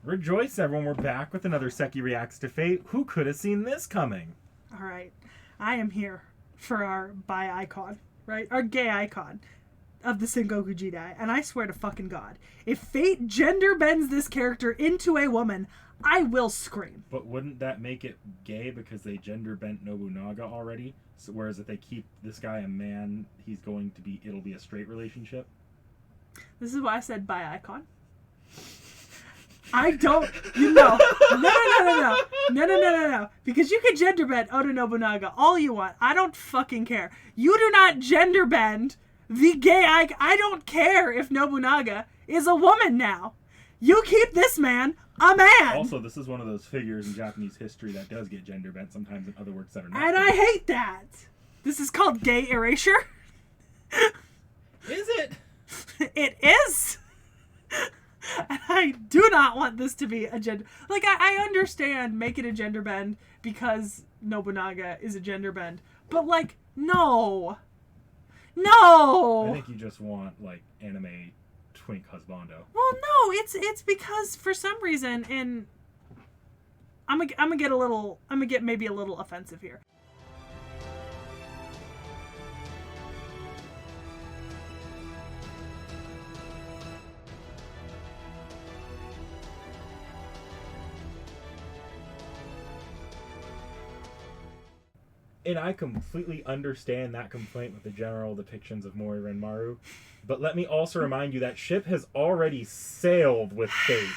Rejoice, everyone. We're back with another Sekhie Reacts to Fate. Who could have seen this coming? All right. I am here for our bi icon, right? Our gay icon of the Sengoku Jidai. And I swear to fucking God, if Fate gender bends this character into a woman, I will scream. But wouldn't that make it gay because they gender bent Nobunaga already? So, whereas if they keep this guy a man, it'll be a straight relationship? This is why I said bi icon. I don't, no. Because you can gender bend Oda Nobunaga all you want. I don't fucking care. You do not gender bend the gay icon. I don't care if Nobunaga is a woman now. You keep this man a man. Also, this is one of those figures in Japanese history that does get gender bent sometimes in other words that are not. And I hate that. This is called gay erasure. Is it? It is. And I do not want this to be a gender... Like, I understand make it a gender bend because Nobunaga is a gender bend. But, like, no. No! I think you just want, like, anime twink husbando. Well, no, it's because for some reason, and I'm gonna get maybe a little offensive here. And I completely understand that complaint with the general depictions of Mori Ranmaru, but let me also remind you that ship has already sailed with Fate.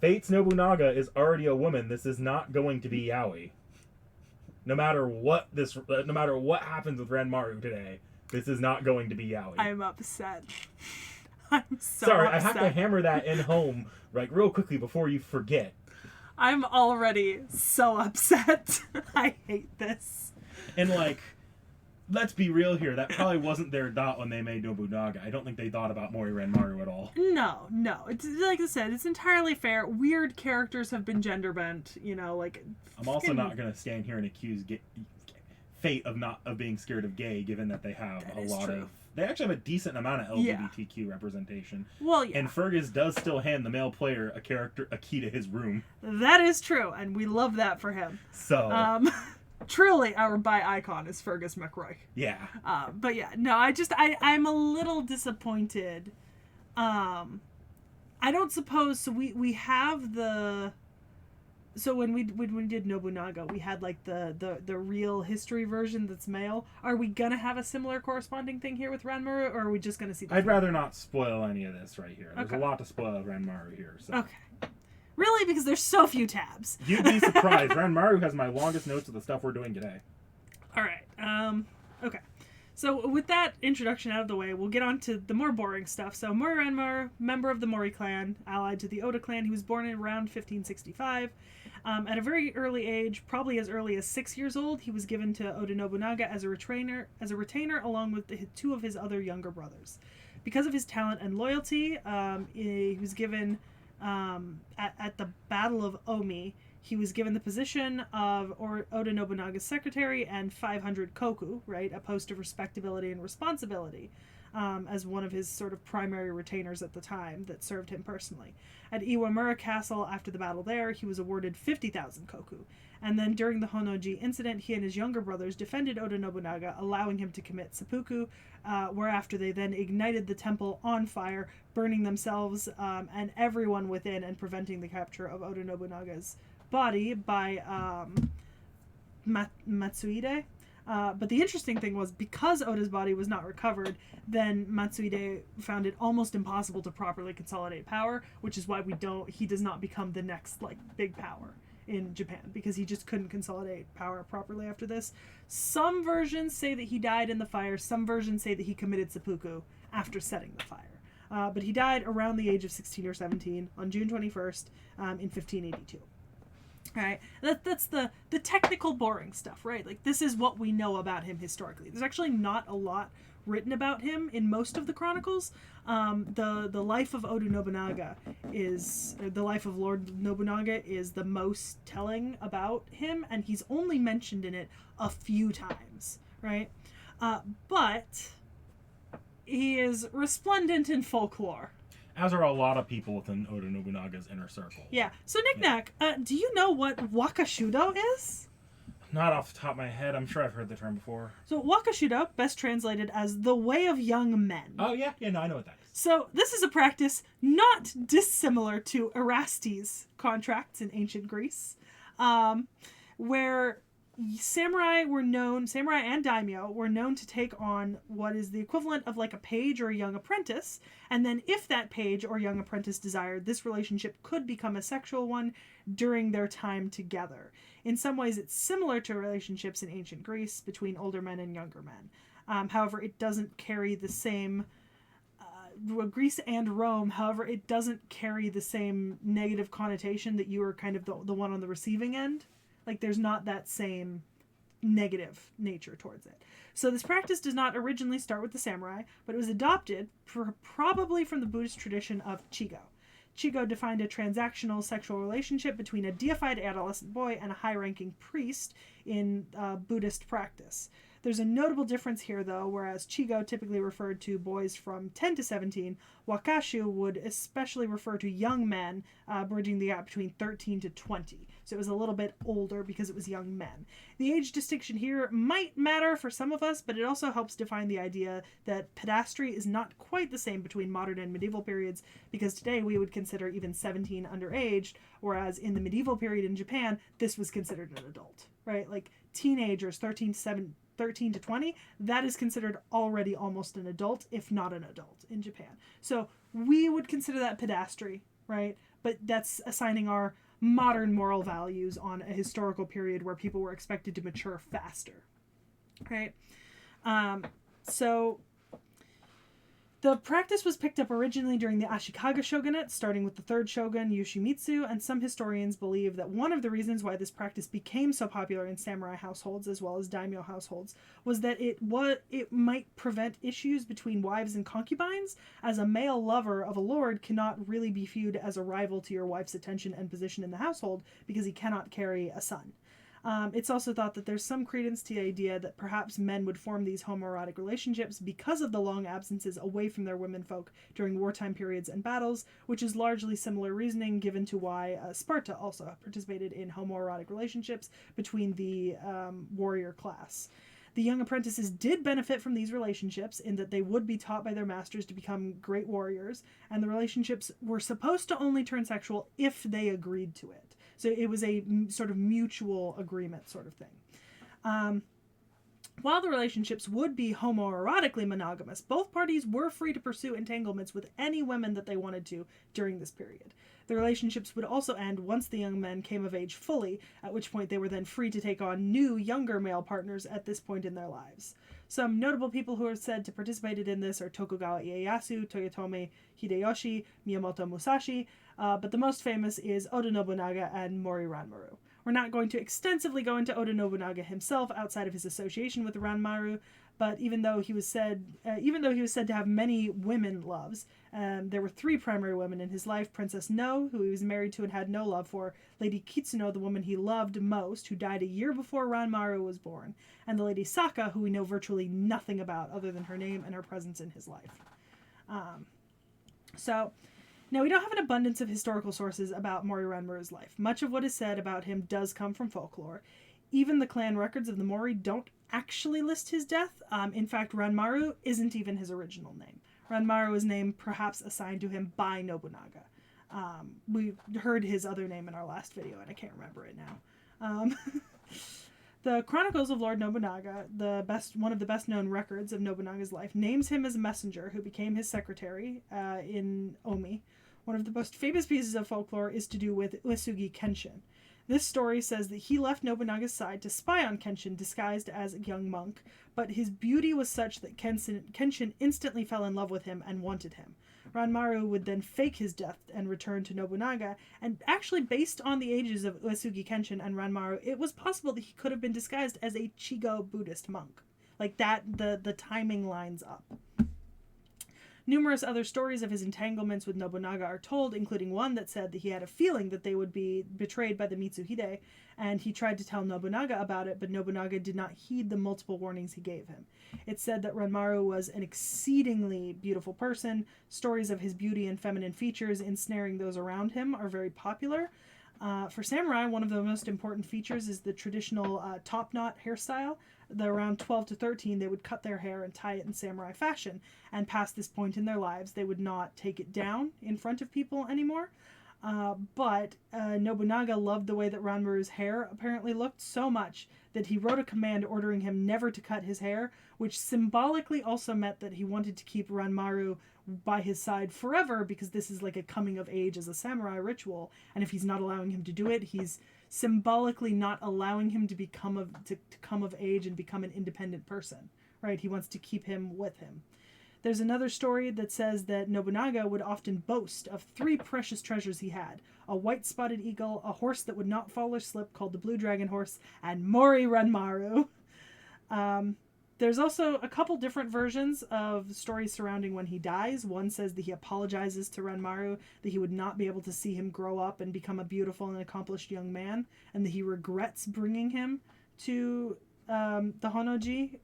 Fate's Nobunaga is already a woman. This is not going to be yaoi. No matter what happens with Ranmaru today, this is not going to be yaoi. I'm upset. I'm so sorry. upset. I have to hammer that in home like real quickly before you forget. I'm already so upset. I hate this. And, like, let's be real here. That probably wasn't their thought when they made Nobunaga. I don't think they thought about Mori Ranmaru at all. No. It's, like I said, it's entirely fair. Weird characters have been gender bent, you know, like... I'm also not going to stand here and accuse Fate of being scared of gay, given that they have a lot of... They actually have a decent amount of LGBTQ representation. Well, yeah. And Fergus does still hand the male player a key to his room. That is true, and we love that for him. So... truly, our bi icon is Fergus McRoy. Yeah. But yeah, no, I'm a little disappointed. I don't suppose... So we have the... So when we did Nobunaga, we had like the real history version that's male. Are we gonna have a similar corresponding thing here with Ranmaru, or are we just gonna see? I'd rather not spoil any of this right here. There's Okay. a lot to spoil of Ranmaru here. So. Okay. Really, because there's so few tabs. You'd be surprised. Ranmaru has my longest notes of the stuff we're doing today. All right. Okay. So with that introduction out of the way, we'll get on to the more boring stuff. So Mori Ranmaru, member of the Mori clan, allied to the Oda clan. He was born in around 1565. At a very early age, probably as early as 6 years old, he was given to Oda Nobunaga as a retainer along with two of his other younger brothers. Because of his talent and loyalty, he was given, at the Battle of Omi, he was given the position of Oda Nobunaga's secretary and 500 koku, right, a post of respectability and responsibility, as one of his sort of primary retainers at the time that served him personally. At Iwamura Castle, after the battle there, he was awarded 50,000 koku. And then during the Honnoji incident, he and his younger brothers defended Oda Nobunaga, allowing him to commit seppuku, whereafter they then ignited the temple on fire, burning themselves and everyone within and preventing the capture of Oda Nobunaga's body by Matsuhide. But the interesting thing was, because Oda's body was not recovered, then Matsuhide found it almost impossible to properly consolidate power, which is why he does not become the next, like, big power in Japan, because he just couldn't consolidate power properly after this. Some versions say that he died in the fire, some versions say that he committed seppuku after setting the fire. But he died around the age of 16 or 17 on June 21st in 1582. Alright, that's the technical boring stuff, right? Like, this is what we know about him historically. There's actually not a lot written about him in most of the chronicles. The life of Oda Nobunaga the life of Lord Nobunaga is the most telling about him, and he's only mentioned in it a few times, right? But he is resplendent in folklore. As are a lot of people within Oda Nobunaga's inner circle. Yeah. So, Knick-Knack, do you know what wakashudo is? Not off the top of my head. I'm sure I've heard the term before. So, wakashudo, best translated as the way of young men. Oh, yeah. Yeah, no, I know what that is. So, this is a practice not dissimilar to Erastes contracts in ancient Greece, where samurai and daimyo were known to take on what is the equivalent of like a page or a young apprentice, and then if that page or young apprentice desired, this relationship could become a sexual one during their time together. In some ways, it's similar to relationships in ancient Greece between older men and younger men. However, it doesn't carry the same Greece and Rome, however, it doesn't carry the same negative connotation that you are kind of the one on the receiving end. Like, there's not that same negative nature towards it. So this practice does not originally start with the samurai, but it was adopted probably from the Buddhist tradition of Chigo. Chigo defined a transactional sexual relationship between a deified adolescent boy and a high-ranking priest in Buddhist practice. There's a notable difference here, though, whereas Chigo typically referred to boys from 10 to 17, Wakashu would especially refer to young men, bridging the gap between 13 to 20. So it was a little bit older because it was young men. The age distinction here might matter for some of us, but it also helps define the idea that pedastry is not quite the same between modern and medieval periods, because today we would consider even 17 underage, whereas in the medieval period in Japan, this was considered an adult, right? Like teenagers, 13 to 20, that is considered already almost an adult, if not an adult in Japan. So we would consider that pedastry, right? But that's assigning our modern moral values on a historical period where people were expected to mature faster, right? So the practice was picked up originally during the Ashikaga shogunate, starting with the third shogun, Yoshimitsu, and some historians believe that one of the reasons why this practice became so popular in samurai households as well as daimyo households was that it might prevent issues between wives and concubines, as a male lover of a lord cannot really be viewed as a rival to your wife's attention and position in the household because he cannot carry a son. It's also thought that there's some credence to the idea that perhaps men would form these homoerotic relationships because of the long absences away from their womenfolk during wartime periods and battles, which is largely similar reasoning given to why Sparta also participated in homoerotic relationships between the warrior class. The young apprentices did benefit from these relationships in that they would be taught by their masters to become great warriors, and the relationships were supposed to only turn sexual if they agreed to it. So it was a sort of mutual agreement sort of thing. While the relationships would be homoerotically monogamous, both parties were free to pursue entanglements with any women that they wanted to during this period. The relationships would also end once the young men came of age fully, at which point they were then free to take on new, younger male partners at this point in their lives. Some notable people who are said to have participated in this are Tokugawa Ieyasu, Toyotomi Hideyoshi, Miyamoto Musashi, but the most famous is Oda Nobunaga and Mori Ranmaru. We're not going to extensively go into Oda Nobunaga himself outside of his association with Ranmaru, but even though he was said to have many women loves, there were three primary women in his life: Princess No, who he was married to and had no love for; Lady Kitsuno, the woman he loved most, who died a year before Ranmaru was born; and the Lady Saka, who we know virtually nothing about other than her name and her presence in his life. Now, we don't have an abundance of historical sources about Mori Ranmaru's life. Much of what is said about him does come from folklore. Even the clan records of the Mori don't actually list his death. In fact, Ranmaru isn't even his original name. Ranmaru is named perhaps assigned to him by Nobunaga. We heard his other name in our last video, and I can't remember it now. The Chronicles of Lord Nobunaga, one of the best-known records of Nobunaga's life, names him as a messenger who became his secretary in Omi. One of the most famous pieces of folklore is to do with Uesugi Kenshin. This story says that he left Nobunaga's side to spy on Kenshin disguised as a young monk, but his beauty was such that Kenshin instantly fell in love with him and wanted him. Ranmaru would then fake his death and return to Nobunaga, and actually based on the ages of Uesugi Kenshin and Ranmaru, it was possible that he could have been disguised as a Chigo Buddhist monk. Like that, the timing lines up. Numerous other stories of his entanglements with Nobunaga are told, including one that said that he had a feeling that they would be betrayed by the Mitsuhide, and he tried to tell Nobunaga about it, but Nobunaga did not heed the multiple warnings he gave him. It's said that Ranmaru was an exceedingly beautiful person. Stories of his beauty and feminine features ensnaring those around him are very popular. For samurai, one of the most important features is the traditional top knot hairstyle. Around 12 to 13, they would cut their hair and tie it in samurai fashion. And past this point in their lives, they would not take it down in front of people anymore. But Nobunaga loved the way that Ranmaru's hair apparently looked so much that he wrote a command ordering him never to cut his hair, which symbolically also meant that he wanted to keep Ranmaru by his side forever, because this is like a coming of age as a samurai ritual, and if he's not allowing him to do it, he's symbolically not allowing him to come of age and become an independent person, right? He wants to keep him with him. There's another story that says that Nobunaga would often boast of 3 precious treasures he had: a white spotted eagle, a horse that would not fall or slip called the Blue Dragon Horse, and Mori Ranmaru. There's also a couple different versions of stories surrounding when he dies. One says that he apologizes to Ranmaru, that he would not be able to see him grow up and become a beautiful and accomplished young man, and that he regrets bringing him to the Honnoji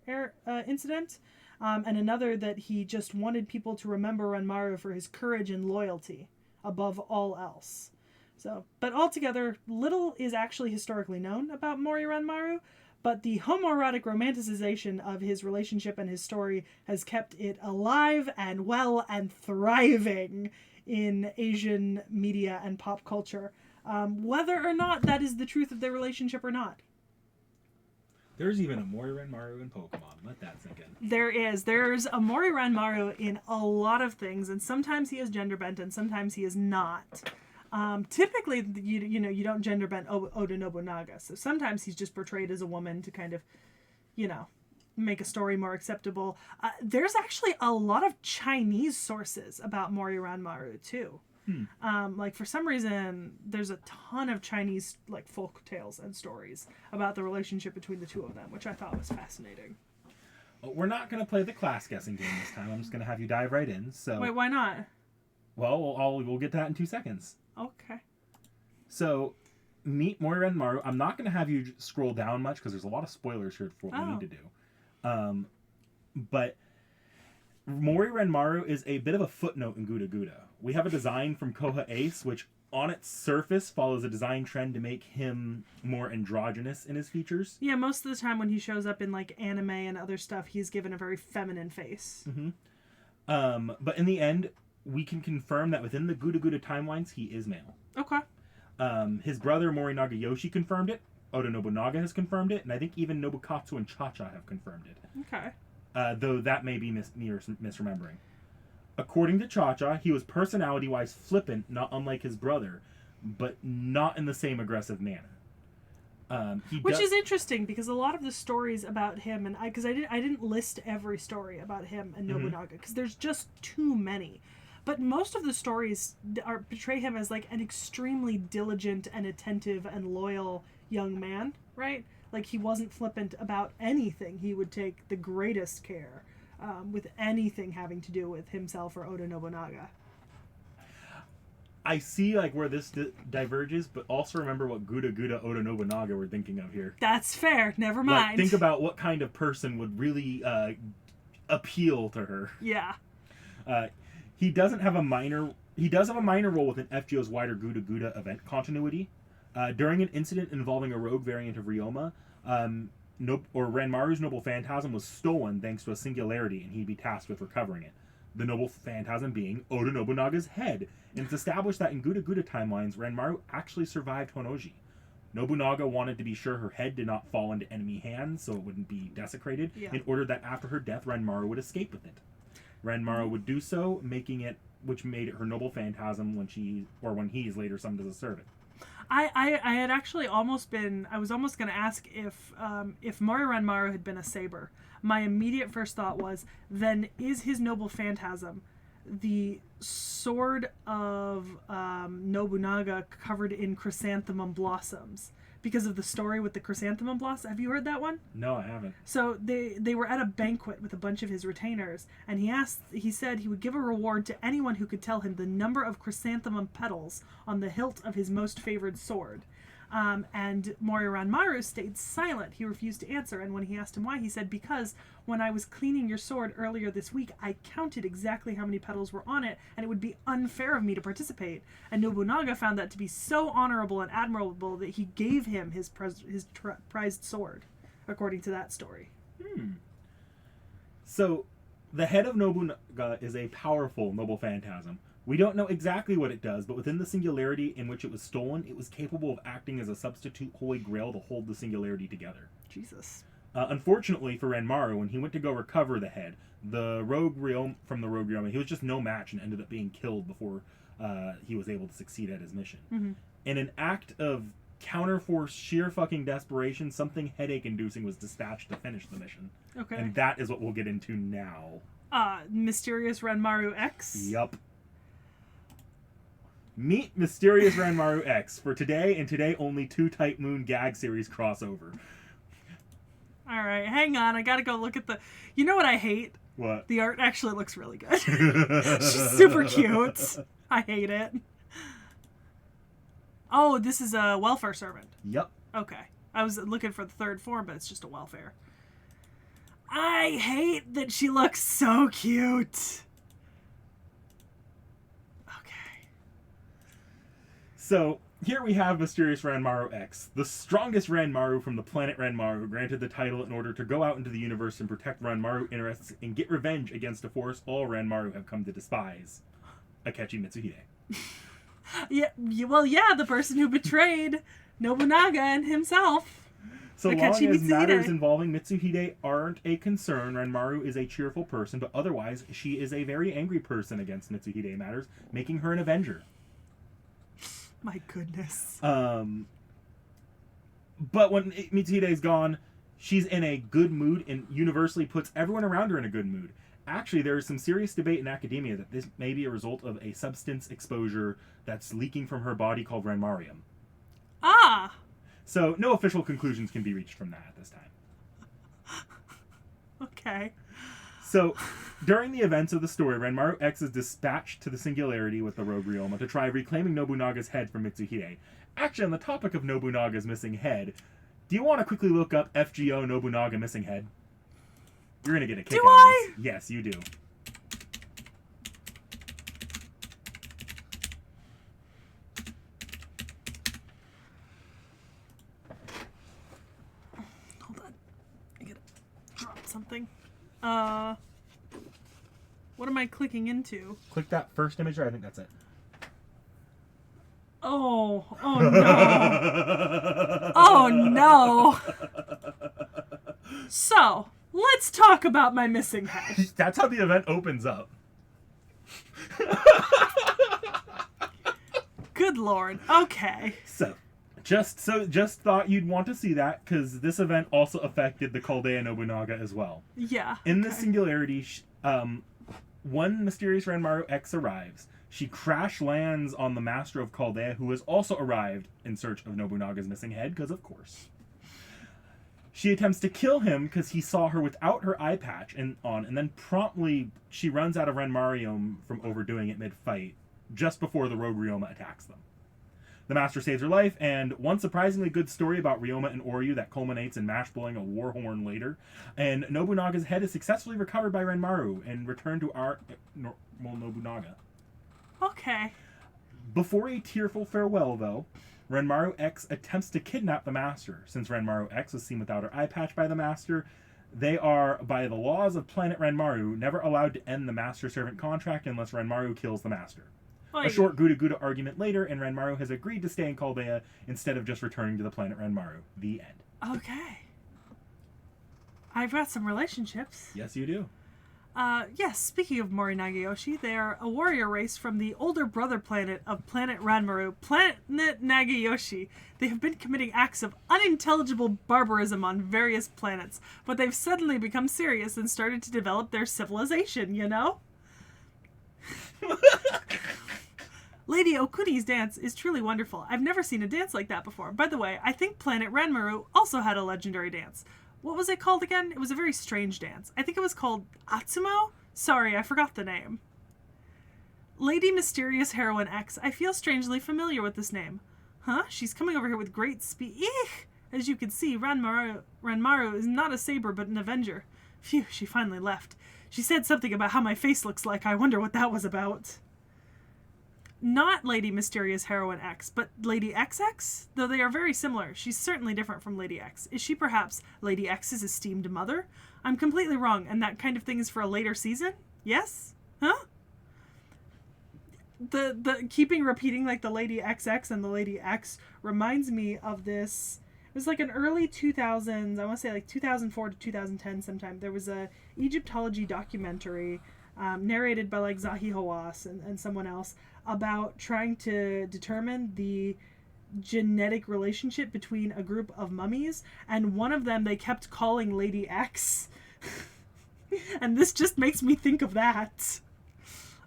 incident. And another that he just wanted people to remember Ranmaru for his courage and loyalty above all else. So, but altogether, little is actually historically known about Mori Ranmaru, but the homoerotic romanticization of his relationship and his story has kept it alive and well and thriving in Asian media and pop culture, whether or not that is the truth of their relationship or not. There's even a Mori Ranmaru in Pokemon. Let that sink in. There is. There's a Mori Ranmaru in a lot of things, and sometimes he is gender bent and sometimes he is not. Typically, you don't gender bent Oda Nobunaga, so sometimes he's just portrayed as a woman to kind of, make a story more acceptable. There's actually a lot of Chinese sources about Mori Ranmaru too. For some reason, there's a ton of Chinese folk tales and stories about the relationship between the two of them, which I thought was fascinating. We're not going to play the class guessing game this time. I'm just going to have you dive right in. So wait, why not? Well, we'll get to that in 2 seconds. Okay. So, meet Mori Ranmaru. I'm not going to have you scroll down much because there's a lot of spoilers here for what we need to do. But Mori Ranmaru is a bit of a footnote in Guda Guda. We have a design from Koha Ace, which on its surface follows a design trend to make him more androgynous in his features. Yeah, most of the time when he shows up in anime and other stuff, he's given a very feminine face. Mm-hmm. But in the end, we can confirm that within the Guda Guda timelines, he is male. Okay. His brother Mori Nagayoshi confirmed it. Oda Nobunaga has confirmed it, and I think even Nobukatsu and Cha-Cha have confirmed it. Okay. Though that may be misremembering. According to Cha-Cha, he was personality-wise flippant, not unlike his brother, but not in the same aggressive manner. Which is interesting, because a lot of the stories about him, and I didn't list every story about him and Nobunaga, because there's just too many. But most of the stories portray him as an extremely diligent and attentive and loyal young man, right? He wasn't flippant about anything. He would take the greatest care with anything having to do with himself or Oda Nobunaga. I see where this diverges, but also remember what Guda Guda Oda Nobunaga we're thinking of here. That's fair. Never mind. Think about what kind of person would really appeal to her. Yeah. He does have a minor role within FGO's wider Guda Guda event continuity. During an incident involving a rogue variant of Ryoma, Ranmaru's Noble Phantasm was stolen thanks to a singularity, and he'd be tasked with recovering it. The Noble Phantasm being Oda Nobunaga's head. And it's established that in Guda Guda timelines, Ranmaru actually survived Honnoji. Nobunaga wanted to be sure her head did not fall into enemy hands so it wouldn't be desecrated, in order that after her death, Ranmaru would escape with it. Ranmaru would do so, which made it her Noble Phantasm when he is later summoned as a servant. I had actually I was almost going to ask if Mori Ranmaru had been a saber. My immediate first thought was, then is his Noble Phantasm the sword of Nobunaga covered in chrysanthemum blossoms? because of the story with the chrysanthemum blossom. Have you heard that one? No, I haven't. So they were at a banquet with a bunch of his retainers, and he said he would give a reward to anyone who could tell him the number of chrysanthemum petals on the hilt of his most favored sword. And Mori Ranmaru stayed silent. He refused to answer, and when he asked him why, he said, because when I was cleaning your sword earlier this week, I counted exactly how many petals were on it, and it would be unfair of me to participate. And Nobunaga found that to be so honorable and admirable that he gave him his prized sword, according to that story. So, the head of Nobunaga is a powerful noble phantasm. We don't know exactly what it does, but within the singularity in which it was stolen, it was capable of acting as a substitute holy grail to hold the singularity together. Jesus. Unfortunately for Ranmaru, when he went to go recover the head, the rogue from the rogue Ryoma, he was just no match and ended up being killed before he was able to succeed at his mission. Mm-hmm. In an act of counterforce, sheer fucking desperation, something headache-inducing was dispatched to finish the mission. Okay. And that is what we'll get into now. Mysterious Ranmaru X? Yup. Meet Mysterious Ranmaru X for today, and today only 2 Type Moon gag series crossover. Alright, hang on. I gotta go look at the... You know what I hate? What? The art actually looks really good. She's super cute. I hate it. Oh, this is a welfare servant. Yep. Okay. I was looking for the third form, but it's just a welfare. I hate that she looks so cute. So, here we have Mysterious Ranmaru X, the strongest Ranmaru from the planet Ranmaru, granted the title in order to go out into the universe and protect Ranmaru interests and get revenge against a force all Ranmaru have come to despise. Akechi Mitsuhide. Yeah, the person who betrayed Nobunaga and himself. So Akechi long as Mitsuhide. matters involving Mitsuhide aren't a concern, Ranmaru is a cheerful person, but otherwise, she is a very angry person against Mitsuhide matters, making her an Avenger. My goodness. But when Mitsuhide's gone, she's in a good mood and universally puts everyone around her in a good mood. Actually, there is some serious debate in academia that this may be a result of a substance exposure that's leaking from her body called Ranmarium. Ah! So, no official conclusions can be reached from that at this time. Okay. So, during the events of the story, Ranmaru X is dispatched to the Singularity with the Rogue Ryoma to try reclaiming Nobunaga's head from Mitsuhide. Actually, on the topic of Nobunaga's missing head, do you want to quickly look up FGO Nobunaga missing head? You're going to get a kick out of this. Yes, you do. Hold on. I gotta drop something. What am I clicking into? Click that first image there. I think that's it. Oh no. Oh no. So, let's talk about my missing head. That's how the event opens up. Good lord. Okay. So, just thought you'd want to see that, because this event also affected the Chaldea Nobunaga as well. Yeah. In the Singularity, one Mysterious Ranmaru X arrives. She crash lands on the Master of Chaldea, who has also arrived in search of Nobunaga's missing head, because of course. She attempts to kill him because he saw her without her eye patch and then promptly she runs out of Ranmarium from overdoing it mid-fight, just before the Rogue Ryoma attacks them. The Master saves her life, and one surprisingly good story about Ryoma and Oryu that culminates in Mash blowing a war horn later, and Nobunaga's head is successfully recovered by Ranmaru and returned to our normal Nobunaga. Okay. Before a tearful farewell, though, Ranmaru X attempts to kidnap the Master. Since Ranmaru X was seen without her eye patch by the Master, they are, by the laws of planet Ranmaru, never allowed to end the Master-Servant contract unless Ranmaru kills the Master. A short Guda argument later, and Ranmaru has agreed to stay in Chaldea instead of just returning to the planet Ranmaru. The end. Okay. I've got some relationships. Yes, you do. Yes, speaking of Mori Nagayoshi, they are a warrior race from the older brother planet of planet Ranmaru, Planet Nagayoshi. They have been committing acts of unintelligible barbarism on various planets, but they've suddenly become serious and started to develop their civilization, you know? Lady Okuni's dance is truly wonderful. I've never seen a dance like that before. By the way, I think Planet Ranmaru also had a legendary dance. What was it called again? It was a very strange dance. I think it was called Atsumo? Sorry, I forgot the name. Lady Mysterious Heroine X. I feel strangely familiar with this name. Huh? She's coming over here with great speed. Eek! As you can see, Ranmaru is not a saber but an avenger. Phew, she finally left. She said something about how my face looks like. I wonder what that was about. Not Lady Mysterious Heroine X, but Lady XX? Though they are very similar, she's certainly different from Lady X. Is she perhaps Lady X's esteemed mother? I'm completely wrong, and that kind of thing is for a later season? Yes? Huh? The keeping repeating like the Lady XX and the Lady X reminds me of this. It was like an early 2000s, I want to say like 2004 to 2010 sometime. There was a Egyptology documentary narrated by like Zahi Hawass and someone else about trying to determine the genetic relationship between a group of mummies, and one of them they kept calling Lady X. And this just makes me think of that.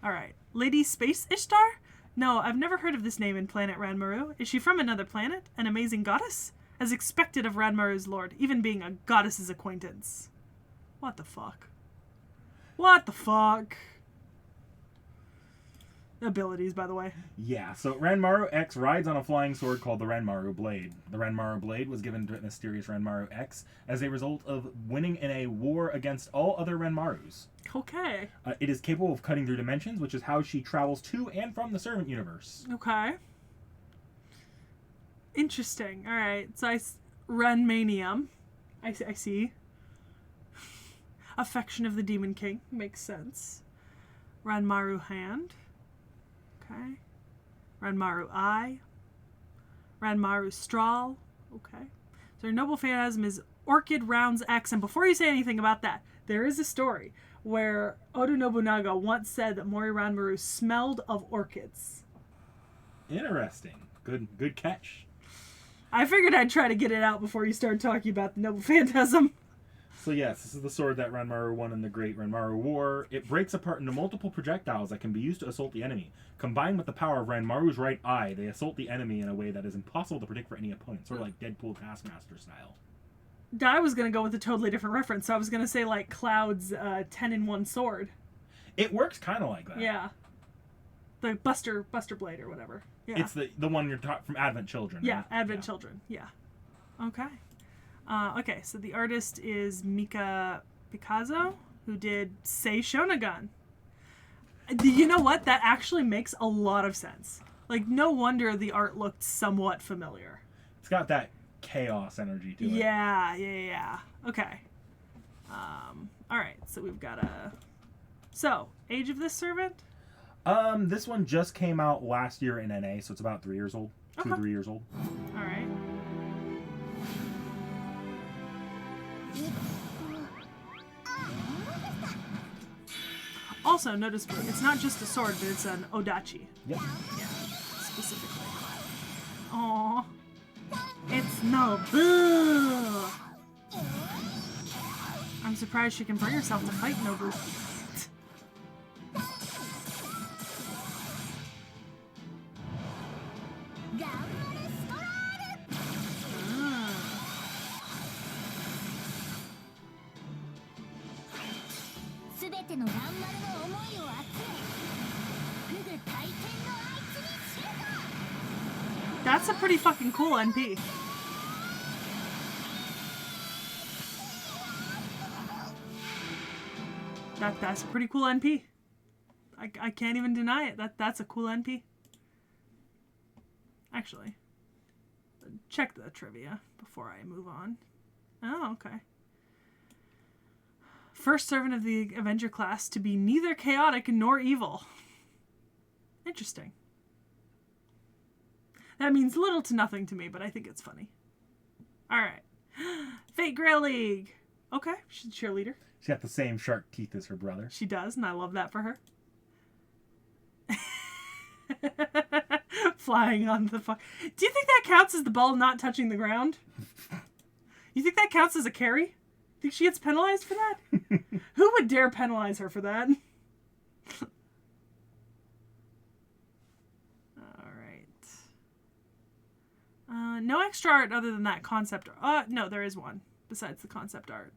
Alright. Lady Space Ishtar? No, I've never heard of this name in Planet Ranmaru. Is she from another planet? An amazing goddess? As expected of Ranmaru's lord, even being a goddess's acquaintance. What the fuck? What the fuck? Abilities, by the way. Yeah, so Ranmaru X rides on a flying sword called the Ranmaru Blade. The Ranmaru Blade was given to mysterious Ranmaru X as a result of winning in a war against all other Ranmarus. Okay. It is capable of cutting through dimensions, which is how she travels to and from the Servant Universe. Okay. Interesting. Alright, so Ranmanium. I see. Affection of the Demon King. Makes sense. Ranmaru Hand. Okay. Ranmaru Eye. Ranmaru Strahl. Okay. So her noble phantasm is Orchid Rounds X. And before you say anything about that, there is a story where Oda Nobunaga once said that Mori Ranmaru smelled of orchids. Interesting. Good catch. I figured I'd try to get it out before you started talking about the noble phantasm. So yes, this is the sword that Ranmaru won in the Great Ranmaru War. It breaks apart into multiple projectiles that can be used to assault the enemy. Combined with the power of Ranmaru's right eye, they assault the enemy in a way that is impossible to predict for any opponent. Sort of like Deadpool Taskmaster style. I was going to go with a totally different reference. So I was going to say like Cloud's 10-in-1 sword. It works kind of like that. Yeah. The Buster Blade or whatever. Yeah. It's the one you're talking from Advent Children. Yeah, right? Advent Children. Yeah. Okay. Okay, so the artist is Mika Picasso, who did Sei Shonagun. You know what? That actually makes a lot of sense. Like, no wonder the art looked somewhat familiar. It's got that chaos energy to it. Yeah. Okay. Alright, so we've got a... So, age of this servant? This one just came out last year in NA, so it's about 3 years old. Okay. 2-3 years old. Alright. Also, notice it's not just a sword, but it's an odachi. Yep. Yeah, specifically. Aww. It's Nobu! I'm surprised she can bring herself to fight Nobu. That's a pretty fucking cool NP. That's a pretty cool NP. I can't even deny it. That's a cool NP. Actually, check the trivia before I move on. Oh, okay. First servant of the Avenger class to be neither chaotic nor evil. Interesting. That means little to nothing to me, but I think it's funny. Alright. Fate Grail League. Okay, she's a cheerleader. She's got the same shark teeth as her brother. She does, and I love that for her. Flying on the fuck. Do you think that counts as the ball not touching the ground? You think that counts as a carry? Think she gets penalized for that? Who would dare penalize her for that? No extra art other than that concept. No, there is one besides the concept art.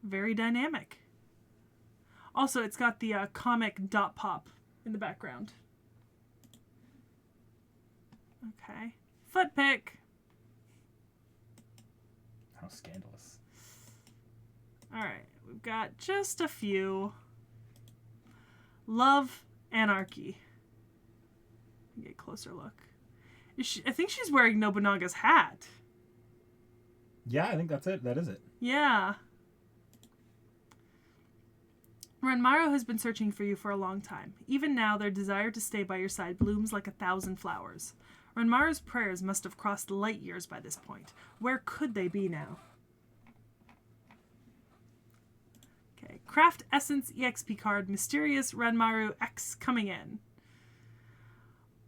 Very dynamic. Also, it's got the comic dot pop in the background. Okay. Foot pick. How scandalous. Alright, we've got just a few. Love Anarchy. Get a closer look. I think she's wearing Nobunaga's hat. Yeah, I think that's it. That is it. Yeah. Ranmaru has been searching for you for a long time. Even now, their desire to stay by your side blooms like 1,000 flowers. Ranmaru's prayers must have crossed light years by this point. Where could they be now? Okay. Craft Essence EXP card, Mysterious Ranmaru X coming in.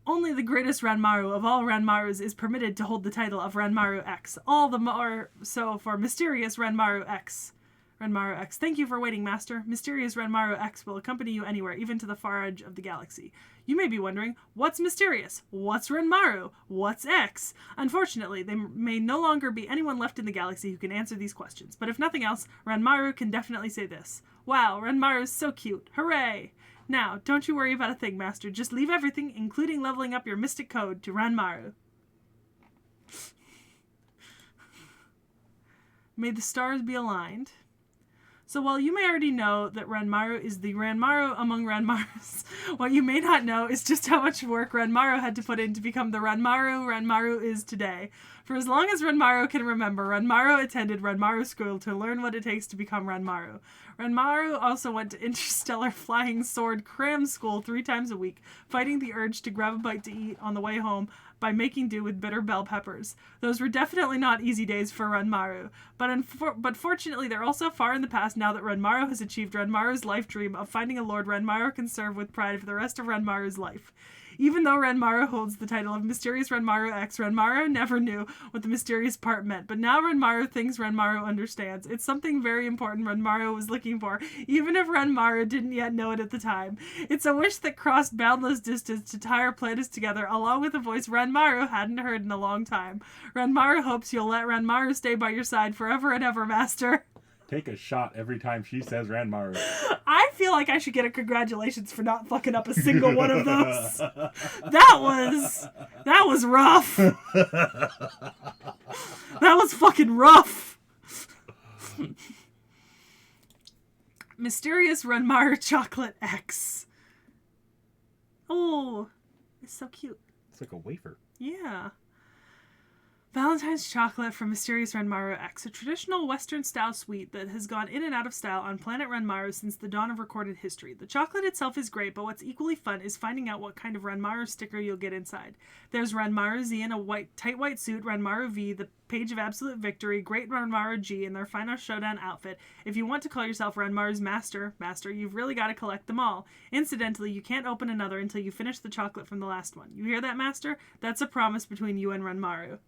Only the greatest Ranmaru of all Ranmarus is permitted to hold the title of Ranmaru X. All the more so for Mysterious Ranmaru X. Ranmaru X. Thank you for waiting, Master. Mysterious Ranmaru X will accompany you anywhere, even to the far edge of the galaxy. You may be wondering, what's mysterious? What's Ranmaru? What's X? Unfortunately, there may no longer be anyone left in the galaxy who can answer these questions. But if nothing else, Ranmaru can definitely say this. Wow, Ranmaru's so cute. Hooray! Now, don't you worry about a thing, Master. Just leave everything, including leveling up your mystic code, to Ranmaru. May the stars be aligned. So while you may already know that Ranmaru is the Ranmaru among Ranmarus, what you may not know is just how much work Ranmaru had to put in to become the Ranmaru is today. For as long as Ranmaru can remember, Ranmaru attended Ranmaru School to learn what it takes to become Ranmaru. Ranmaru also went to Interstellar Flying Sword Cram School 3 times a week, fighting the urge to grab a bite to eat on the way home by making do with bitter bell peppers. Those were definitely not easy days for Ranmaru, but fortunately they're also far in the past now that Ranmaru has achieved Ranmaru's life dream of finding a Lord Ranmaru can serve with pride for the rest of Ranmaru's life. Even though Ranmaru holds the title of Mysterious Ranmaru X, Ranmaru never knew what the mysterious part meant, but now Ranmaru thinks Ranmaru understands. It's something very important Ranmaru was looking for, even if Ranmaru didn't yet know it at the time. It's a wish that crossed boundless distance to tie our planets together, along with a voice Ranmaru hadn't heard in a long time. Ranmaru hopes you'll let Ranmaru stay by your side forever and ever, Master. Take a shot every time she says Ranmaru. I feel like I should get a congratulations for not fucking up a single one of those. That was rough. That was fucking rough. Mysterious Ranmaru Chocolate X. Oh, it's so cute. It's like a wafer. Yeah. Valentine's chocolate from Mysterious Ranmaru X, a traditional Western-style sweet that has gone in and out of style on planet Ranmaru since the dawn of recorded history. The chocolate itself is great, but what's equally fun is finding out what kind of Ranmaru sticker you'll get inside. There's Ranmaru Z in a tight white suit, Ranmaru V, the Page of Absolute Victory, Great Ranmaru G in their final showdown outfit. If you want to call yourself Ranmaru's master, you've really got to collect them all. Incidentally, you can't open another until you finish the chocolate from the last one. You hear that, Master? That's a promise between you and Ranmaru.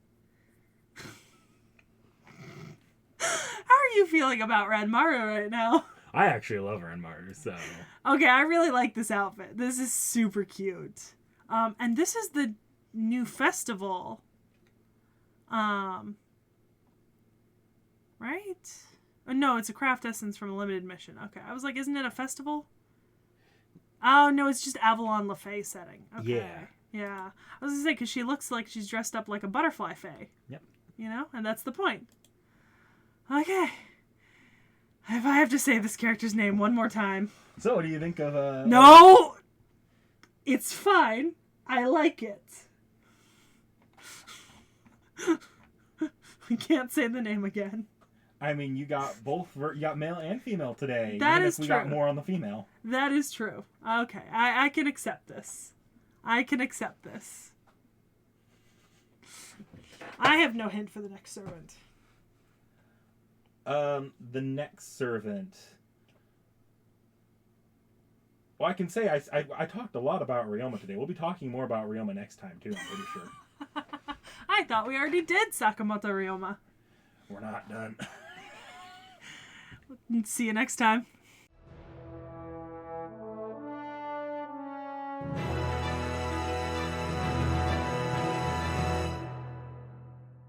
How are you feeling about Ranmaru right now? I actually love Ranmaru, so... Okay, I really like this outfit. This is super cute. And this is the new festival. Right? Oh, no, it's a craft essence from a limited mission. Okay, I was like, isn't it a festival? Oh, no, it's just Avalon LaFay setting. Okay. Yeah. I was gonna say, because she looks like she's dressed up like a butterfly fae. Yep. You know? And that's the point. Okay. If I have to say this character's name one more time. So, what do you think of, No! It's fine. I like it. I can't say the name again. I mean, you got you got male and female today. That is true. We true. got more on the female. That is true. Okay. I can accept this. I can accept this. I have no hint for the next servant. The next servant. Well, I can say I talked a lot about Ryoma today. We'll be talking more about Ryoma next time, too, I'm pretty sure. I thought we already did Sakamoto Ryoma. We're not done. See you next time.